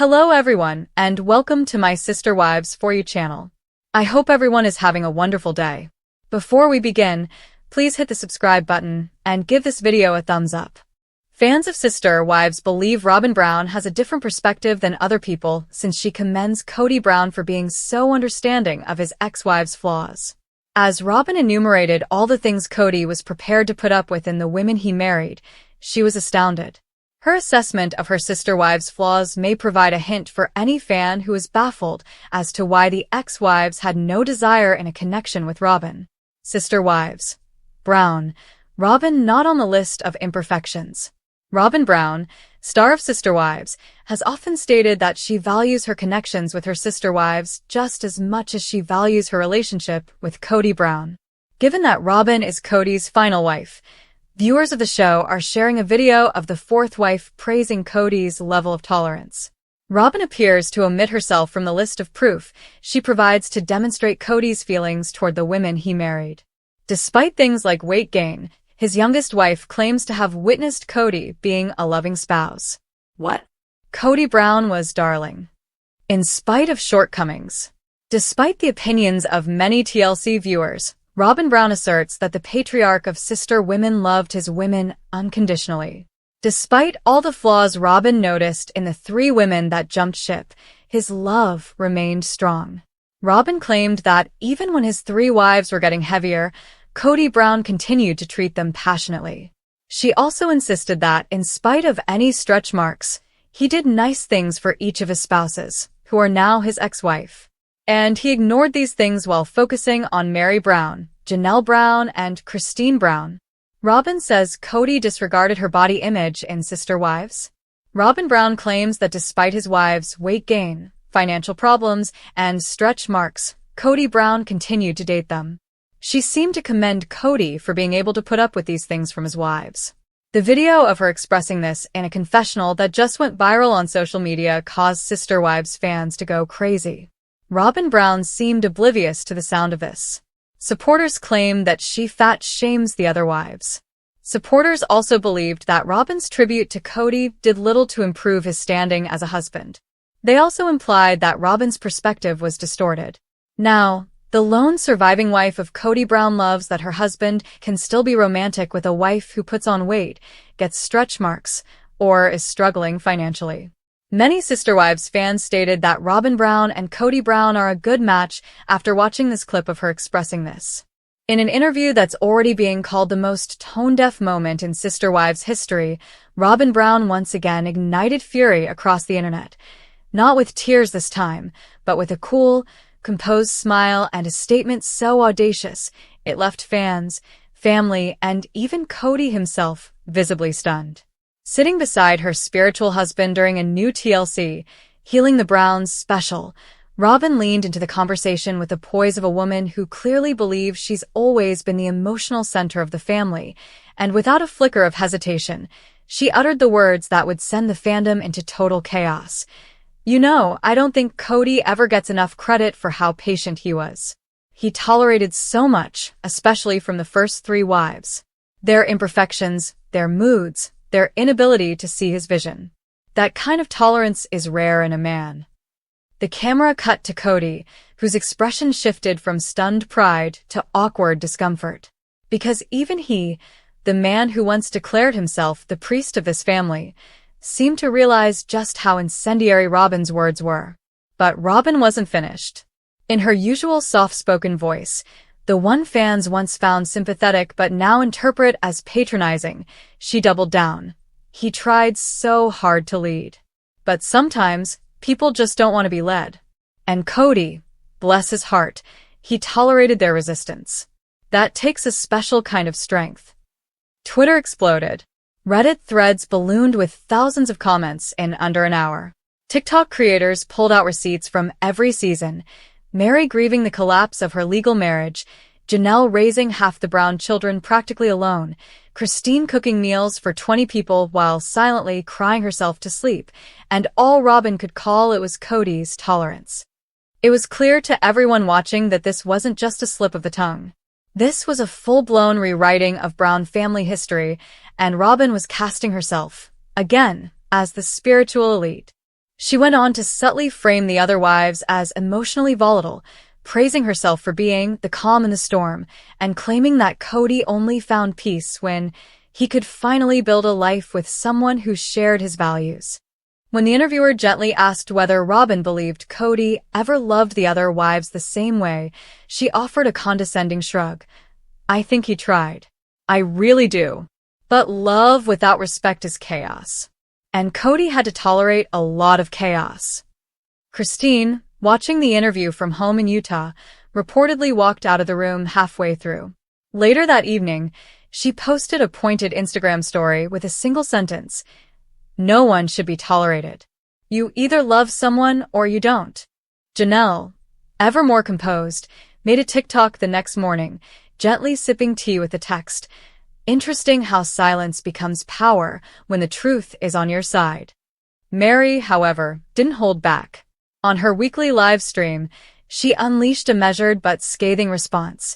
Hello everyone, and welcome to my Sister Wives For You channel. I hope everyone is having a wonderful day. Before we begin, please hit the subscribe button and give this video a thumbs up. Fans of Sister Wives believe Robyn Brown has a different perspective than other people since she commends Kody Brown for being so understanding of his ex-wife's flaws. As Robyn enumerated all the things Kody was prepared to put up with in the women he married, she was astounded. Her assessment of her sister wives' flaws may provide a hint for any fan who is baffled as to why the ex-wives had no desire in a connection with Robyn. Sister Wives Brown. Robyn not on the list of imperfections. Robyn Brown, star of Sister Wives, has often stated that she values her connections with her sister wives just as much as she values her relationship with Kody Brown. Given that Robyn is Kody's final wife, viewers of the show are sharing a video of the fourth wife praising Kody's level of tolerance. Robyn appears to omit herself from the list of proof she provides to demonstrate Kody's feelings toward the women he married. Despite things like weight gain, his youngest wife claims to have witnessed Kody being a loving spouse. What? Kody Brown was darling. In spite of shortcomings. Despite the opinions of many TLC viewers, Robyn Brown asserts that the patriarch of sister women loved his women unconditionally. Despite all the flaws Robyn noticed in the three women that jumped ship, his love remained strong. Robyn claimed that even when his three wives were getting heavier, Kody Brown continued to treat them passionately. She also insisted that, in spite of any stretch marks, he did nice things for each of his spouses, who are now his ex-wife. And he ignored these things while focusing on Meri Brown, Janelle Brown, and Christine Brown. Robyn says Kody disregarded her body image in Sister Wives. Robyn Brown claims that despite his wives' weight gain, financial problems, and stretch marks, Kody Brown continued to date them. She seemed to commend Kody for being able to put up with these things from his wives. The video of her expressing this in a confessional that just went viral on social media caused Sister Wives fans to go crazy. Robyn Brown seemed oblivious to the sound of this. Supporters claimed that she fat-shames the other wives. Supporters also believed that Robyn's tribute to Kody did little to improve his standing as a husband. They also implied that Robyn's perspective was distorted. Now, the lone surviving wife of Kody Brown loves that her husband can still be romantic with a wife who puts on weight, gets stretch marks, or is struggling financially. Many Sister Wives fans stated that Robyn Brown and Kody Brown are a good match after watching this clip of her expressing this. In an interview that's already being called the most tone-deaf moment in Sister Wives history, Robyn Brown once again ignited fury across the internet. Not with tears this time, but with a cool, composed smile and a statement so audacious, it left fans, family, and even Kody himself visibly stunned. Sitting beside her spiritual husband during a new TLC, Healing the Browns special, Robyn leaned into the conversation with the poise of a woman who clearly believes she's always been the emotional center of the family, and without a flicker of hesitation, she uttered the words that would send the fandom into total chaos. You know, I don't think Kody ever gets enough credit for how patient he was. He tolerated so much, especially from the first three wives. Their imperfections, their moods, their inability to see his vision. That kind of tolerance is rare in a man. The camera cut to Kody, whose expression shifted from stunned pride to awkward discomfort. Because even he, the man who once declared himself the priest of this family, seemed to realize just how incendiary Robyn's words were. But Robyn wasn't finished. In her usual soft-spoken voice, the one fans once found sympathetic but now interpret as patronizing, she doubled down. He tried so hard to lead. But sometimes, people just don't want to be led. And Kody, bless his heart, he tolerated their resistance. That takes a special kind of strength. Twitter exploded. Reddit threads ballooned with thousands of comments in under an hour. TikTok creators pulled out receipts from every season. Meri grieving the collapse of her legal marriage, Janelle raising half the Brown children practically alone, Christine cooking meals for 20 people while silently crying herself to sleep, and all Robyn could call it was Kody's tolerance. It was clear to everyone watching that this wasn't just a slip of the tongue. This was a full-blown rewriting of Brown family history, and Robyn was casting herself, again, as the spiritual elite. She went on to subtly frame the other wives as emotionally volatile, praising herself for being the calm in the storm, and claiming that Cody only found peace when he could finally build a life with someone who shared his values. When the interviewer gently asked whether Robyn believed Cody ever loved the other wives the same way, she offered a condescending shrug. "I think he tried. I really do. But love without respect is chaos. And Cody had to tolerate a lot of chaos." Christine, watching the interview from home in Utah, reportedly walked out of the room halfway through. Later that evening, she posted a pointed Instagram story with a single sentence: "No one should be tolerated. You either love someone or you don't." Janelle, ever more composed, made a TikTok the next morning, gently sipping tea with the text, "Interesting how silence becomes power when the truth is on your side." Mary, however, didn't hold back. On her weekly live stream, she unleashed a measured but scathing response.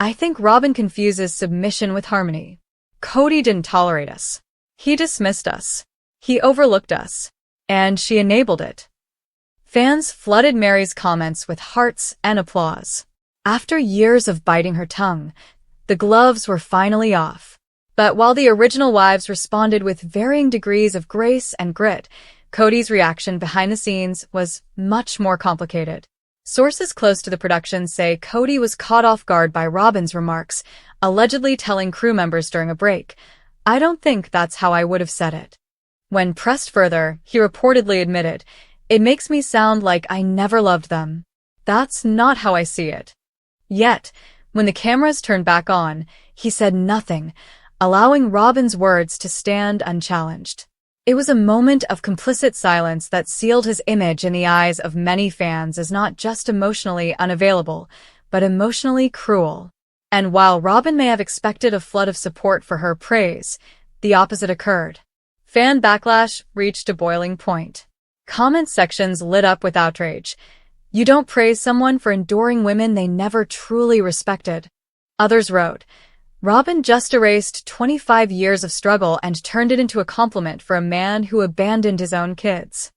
"I think Robyn confuses submission with harmony. Cody didn't tolerate us. He dismissed us. He overlooked us. And she enabled it." Fans flooded Mary's comments with hearts and applause. After years of biting her tongue, the gloves were finally off. But while the original wives responded with varying degrees of grace and grit, Cody's reaction behind the scenes was much more complicated. Sources close to the production say Cody was caught off guard by Robyn's remarks, allegedly telling crew members during a break, "I don't think that's how I would have said it." When pressed further, he reportedly admitted, "It makes me sound like I never loved them. That's not how I see it." Yet, when the cameras turned back on, he said nothing, allowing Robyn's words to stand unchallenged. It was a moment of complicit silence that sealed his image in the eyes of many fans as not just emotionally unavailable, but emotionally cruel. And while Robyn may have expected a flood of support for her praise, the opposite occurred. Fan backlash reached a boiling point. Comment sections lit up with outrage. "You don't praise someone for enduring women they never truly respected." Others wrote, "Robyn just erased 25 years of struggle and turned it into a compliment for a man who abandoned his own kids."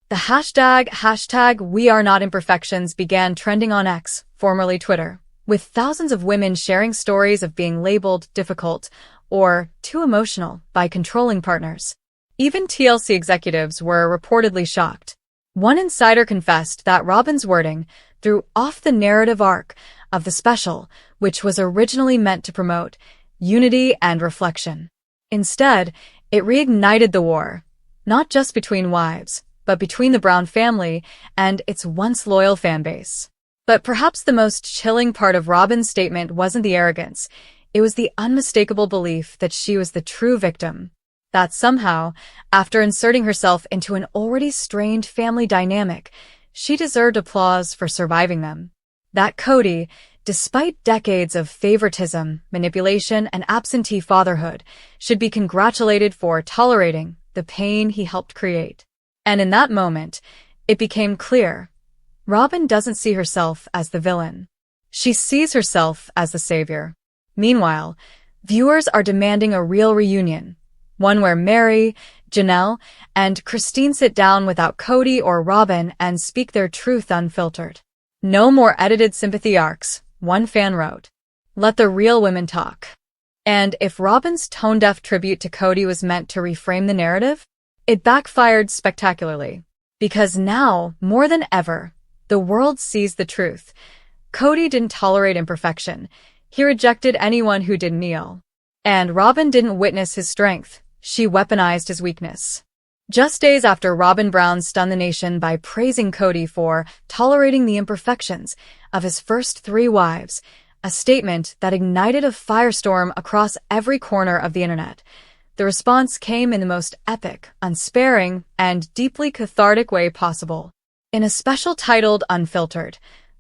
The hashtag We Are Not Imperfections began trending on X, formerly Twitter, with thousands of women sharing stories of being labeled difficult or too emotional by controlling partners. Even TLC executives were reportedly shocked. One insider confessed that Robyn's wording threw off the narrative arc of the special, which was originally meant to promote unity and reflection. Instead, it reignited the war, not just between wives, but between the Brown family and its once loyal fanbase. But perhaps the most chilling part of Robyn's statement wasn't the arrogance, it was the unmistakable belief that she was the true victim. That somehow, after inserting herself into an already strained family dynamic, she deserved applause for surviving them. That Cody, despite decades of favoritism, manipulation, and absentee fatherhood, should be congratulated for tolerating the pain he helped create. And in that moment, it became clear, Robyn doesn't see herself as the villain. She sees herself as the savior. Meanwhile, viewers are demanding a real reunion, one where Mary, Janelle, and Christine sit down without Cody or Robyn and speak their truth unfiltered. "No more edited sympathy arcs," one fan wrote. "Let the real women talk." And if Robyn's tone-deaf tribute to Cody was meant to reframe the narrative, it backfired spectacularly. Because now, more than ever, the world sees the truth. Cody didn't tolerate imperfection. He rejected anyone who didn't kneel. And Robyn didn't witness his strength. She weaponized his weakness. Just days after Robyn Brown stunned the nation by praising Cody for tolerating the imperfections of his first 3 wives, a statement that ignited a firestorm across every corner of the internet, the response came in the most epic, unsparing, and deeply cathartic way possible. In a special titled Unfiltered,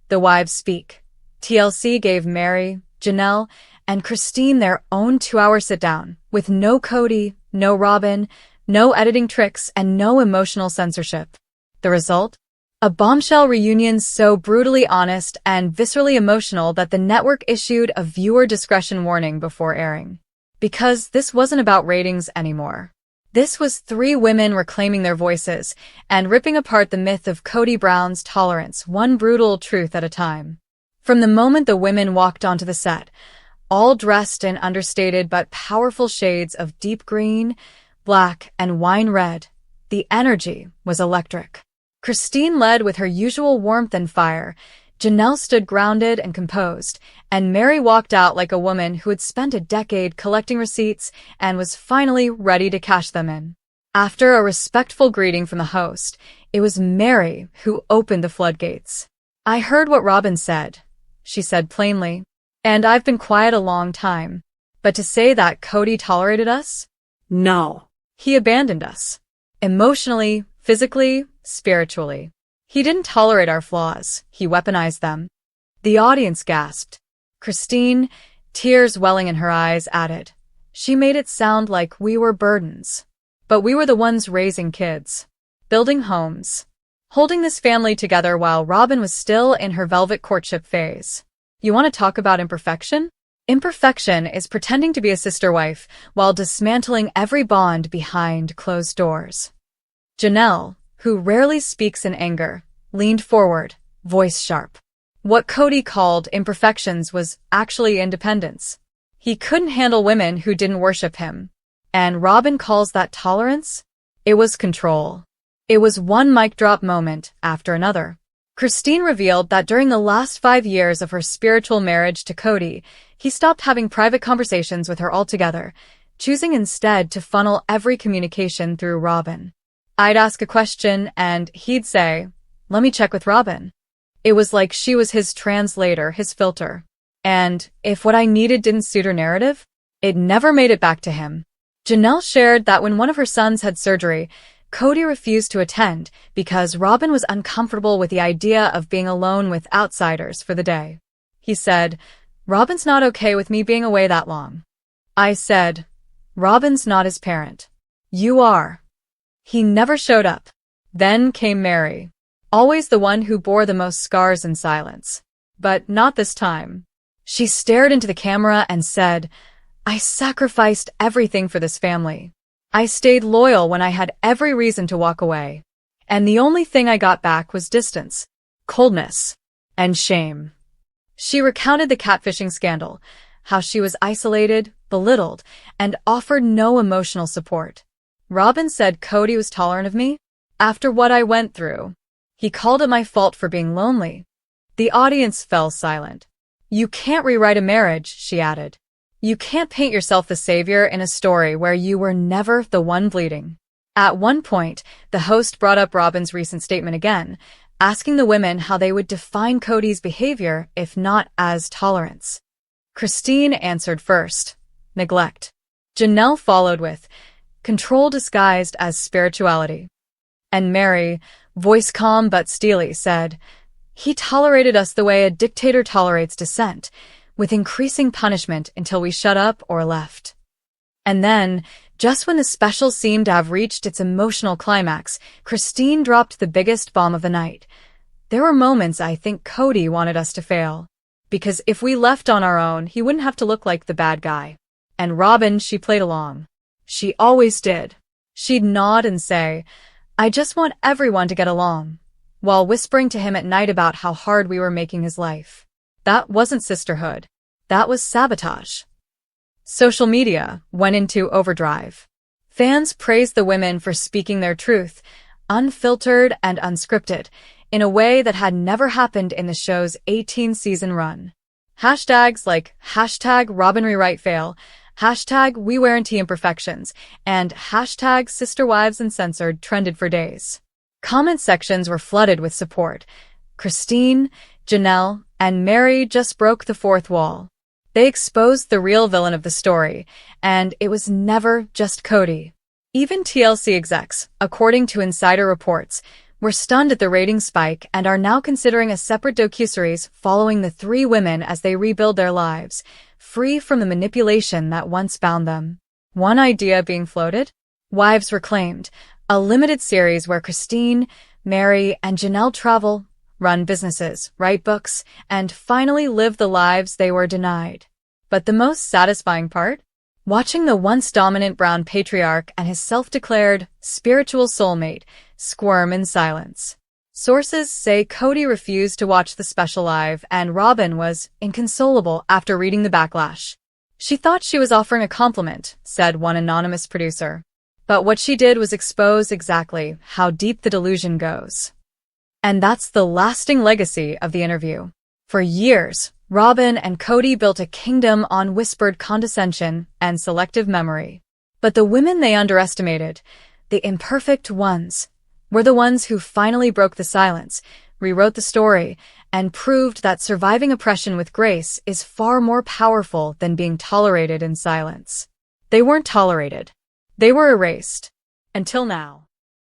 The Wives Speak, TLC gave Mary, Janelle, and Christine their own 2-hour sit-down, with no Cody, no Robyn, no editing tricks, and no emotional censorship. The result? A bombshell reunion so brutally honest and viscerally emotional that the network issued a viewer discretion warning before airing. Because this wasn't about ratings anymore. This was three women reclaiming their voices and ripping apart the myth of Kody Brown's tolerance, one brutal truth at a time. From the moment the women walked onto the set, all dressed in understated but powerful shades of deep green, black, and wine red, the energy was electric. Christine led with her usual warmth and fire, Janelle stood grounded and composed, and Mary walked out like a woman who had spent a decade collecting receipts and was finally ready to cash them in. After a respectful greeting from the host, it was Mary who opened the floodgates. "I heard what Robyn said," she said plainly, "and I've been quiet a long time. But to say that Kody tolerated us? No. He abandoned us. Emotionally, physically, spiritually. He didn't tolerate our flaws, he weaponized them." The audience gasped. Christine, tears welling in her eyes, added, "She made it sound like we were burdens. But we were the ones raising kids, building homes, holding this family together while Robyn was still in her velvet courtship phase. You want to talk about imperfection? Imperfection is pretending to be a sister wife while dismantling every bond behind closed doors." Janelle, who rarely speaks in anger, leaned forward, voice sharp. What Kody called imperfections was actually independence. He couldn't handle women who didn't worship him. And Robyn calls that tolerance? It was control. It was one mic drop moment after another. Christine revealed that during the last 5 years of her spiritual marriage to Kody, he stopped having private conversations with her altogether, choosing instead to funnel every communication through Robyn. I'd ask a question and he'd say, "Let me check with Robyn." It was like she was his translator, his filter. And if what I needed didn't suit her narrative, it never made it back to him. Janelle shared that when one of her sons had surgery, Kody refused to attend because Robyn was uncomfortable with the idea of being alone with outsiders for the day. He said, "Robyn's not okay with me being away that long." I said, "Robyn's not his parent. You are." He never showed up. Then came Mary, always the one who bore the most scars in silence. But not this time. She stared into the camera and said, "I sacrificed everything for this family. I stayed loyal when I had every reason to walk away. And the only thing I got back was distance, coldness, and shame." She recounted the catfishing scandal, how she was isolated, belittled, and offered no emotional support. Robyn said Kody was tolerant of me after what I went through. He called it my fault for being lonely. The audience fell silent. "You can't rewrite a marriage," she added. "You can't paint yourself the savior in a story where you were never the one bleeding." At one point, the host brought up Robyn's recent statement again, asking the women how they would define Kody's behavior if not as tolerance. Christine answered first, neglect. Janelle followed with, control disguised as spirituality. And Mary, voice calm but steely, said, "He tolerated us the way a dictator tolerates dissent, with increasing punishment until we shut up or left." And then, just when the special seemed to have reached its emotional climax, Christine dropped the biggest bomb of the night. "There were moments I think Kody wanted us to fail. Because if we left on our own, he wouldn't have to look like the bad guy." And Robyn, she played along. She always did. She'd nod and say, "I just want everyone to get along," while whispering to him at night about how hard we were making his life. That wasn't sisterhood. That was sabotage. Social media went into overdrive. Fans praised the women for speaking their truth, unfiltered and unscripted, in a way that had never happened in the show's 18-season run. Hashtags like #RobynRewriteFail, #WeWarrantyImperfections, and #SisterWivesUncensored trended for days. Comment sections were flooded with support. Christine, Janelle, and Mary just broke the fourth wall. They exposed the real villain of the story, and it was never just Kody. Even TLC execs, according to insider reports, were stunned at the ratings spike and are now considering a separate docuseries following the three women as they rebuild their lives, free from the manipulation that once bound them. One idea being floated? Wives Reclaimed, a limited series where Christine, Mary, and Janelle travel, run businesses, write books, and finally live the lives they were denied. But the most satisfying part? watching the once dominant brown patriarch and his self-declared spiritual soulmate squirm in silence. Sources say Cody refused to watch the special live and Robyn was inconsolable after reading the backlash. She thought she was offering a compliment, said one anonymous producer. But what she did was expose exactly how deep the delusion goes. And that's the lasting legacy of the interview. For years, Robyn and Cody built a kingdom on whispered condescension and selective memory. But the women they underestimated, the imperfect ones, were the ones who finally broke the silence, rewrote the story, and proved that surviving oppression with grace is far more powerful than being tolerated in silence. They weren't tolerated. They were erased. Until now.